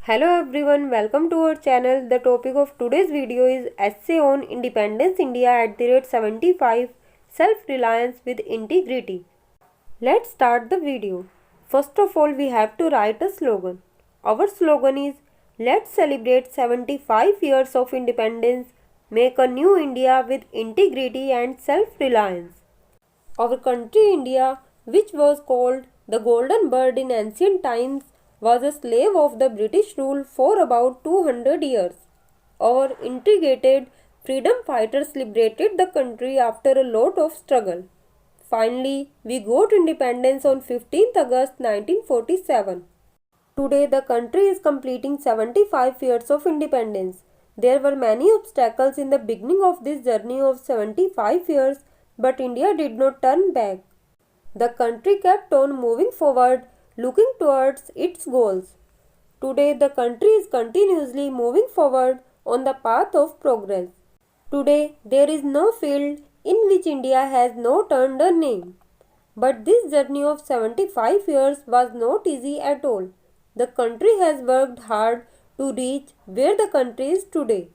Hello everyone, welcome to our channel. The topic of today's video is Essay on Independence India at the rate 75 Self-Reliance with Integrity. Let's start the video. First of all, we have to write a slogan. Our slogan is Let's celebrate 75 years of independence, make a new India with integrity and self-reliance. Our country India, which was called the Golden Bird in ancient times, was a slave of the British rule for about 200 years. Our integrated freedom fighters liberated the country after a lot of struggle. Finally, we got independence on 15th August 1947. Today, the country is completing 75 years of independence. There were many obstacles in the beginning of this journey of 75 years, but India did not turn back. The country kept on moving forward, looking towards its goals. Today, the country is continuously moving forward on the path of progress. Today, there is no field in which India has not earned a name. But this journey of 75 years was not easy at all. The country has worked hard to reach where the country is today.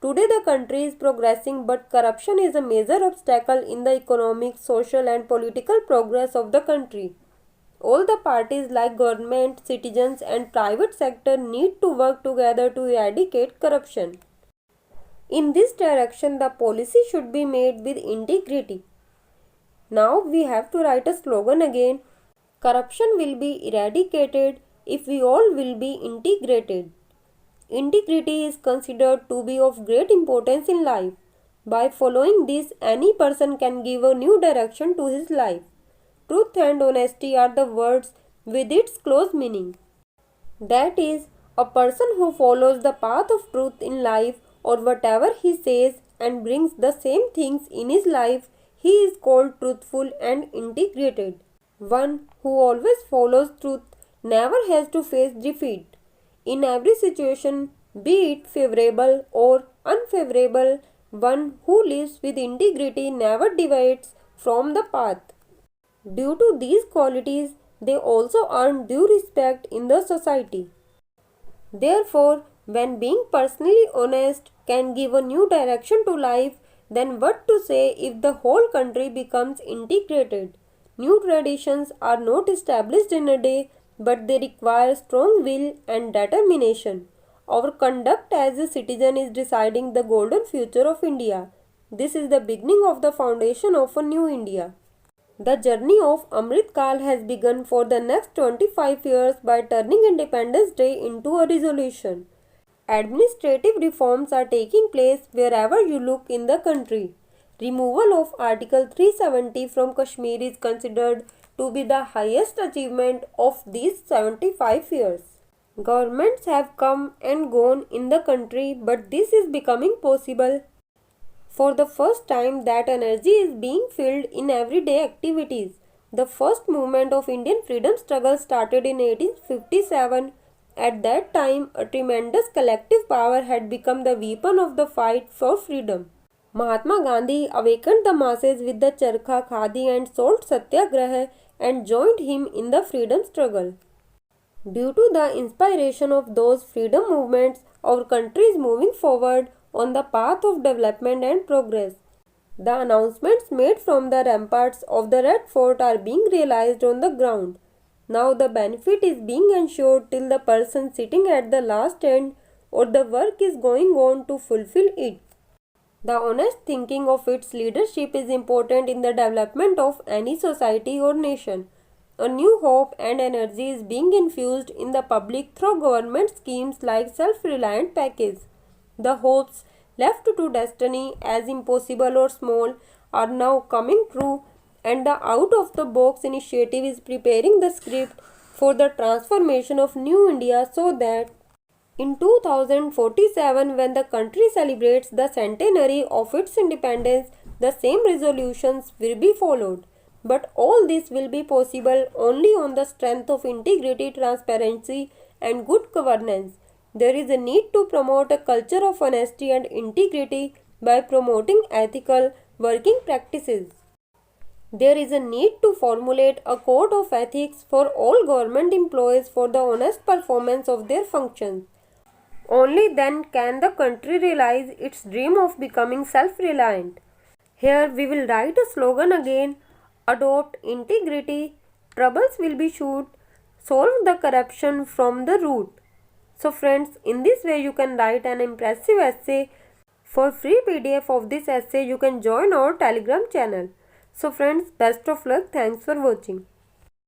Today the country is progressing, but corruption is a major obstacle in the economic, social and political progress of the country. All the parties like government, citizens and private sector need to work together to eradicate corruption. In this direction, the policy should be made with integrity. Now we have to write a slogan again. Corruption will be eradicated if we all will be integrated. Integrity is considered to be of great importance in life. By following this, any person can give a new direction to his life. Truth and honesty are the words with its close meaning. That is, a person who follows the path of truth in life or whatever he says and brings the same things in his life, he is called truthful and integrated. One who always follows truth never has to face defeat. In every situation, be it favorable or unfavorable, one who lives with integrity never deviates from the path. Due to these qualities, they also earn due respect in the society. Therefore, when being personally honest can give a new direction to life, then what to say if the whole country becomes integrated? New traditions are not established in a day, but they require strong will and determination. Our conduct as a citizen is deciding the golden future of India. This is the beginning of the foundation of a new India. The journey of Amrit Kal has begun for the next 25 years by turning Independence Day into a resolution. Administrative reforms are taking place wherever you look in the country. Removal of Article 370 from Kashmir is considered to be the highest achievement of these 75 years. Governments have come and gone in the country, but this is becoming possible. For the first time, that energy is being filled in everyday activities. The first movement of Indian freedom struggle started in 1857. At that time, a tremendous collective power had become the weapon of the fight for freedom. Mahatma Gandhi awakened the masses with the Charkha, Khadi and Salt Satyagraha and joined him in the freedom struggle. Due to the inspiration of those freedom movements, our country is moving forward on the path of development and progress. The announcements made from the ramparts of the Red Fort are being realized on the ground. Now the benefit is being ensured till the person sitting at the last end or the work is going on to fulfill it. The honest thinking of its leadership is important in the development of any society or nation. A new hope and energy is being infused in the public through government schemes like self-reliant package. The hopes left to destiny as impossible or small are now coming true, and the out-of-the-box initiative is preparing the script for the transformation of New India so that in 2047, when the country celebrates the centenary of its independence, the same resolutions will be followed. But all this will be possible only on the strength of integrity, transparency and good governance. There is a need to promote a culture of honesty and integrity by promoting ethical working practices. There is a need to formulate a code of ethics for all government employees for the honest performance of their functions. Only then can the country realize its dream of becoming self-reliant. Here we will write a slogan again: adopt integrity, troubles will be shoot, solve the corruption from the root. So friends, in this way you can write an impressive essay. For free PDF of this essay you can join our Telegram channel. So friends, best of luck. Thanks for watching.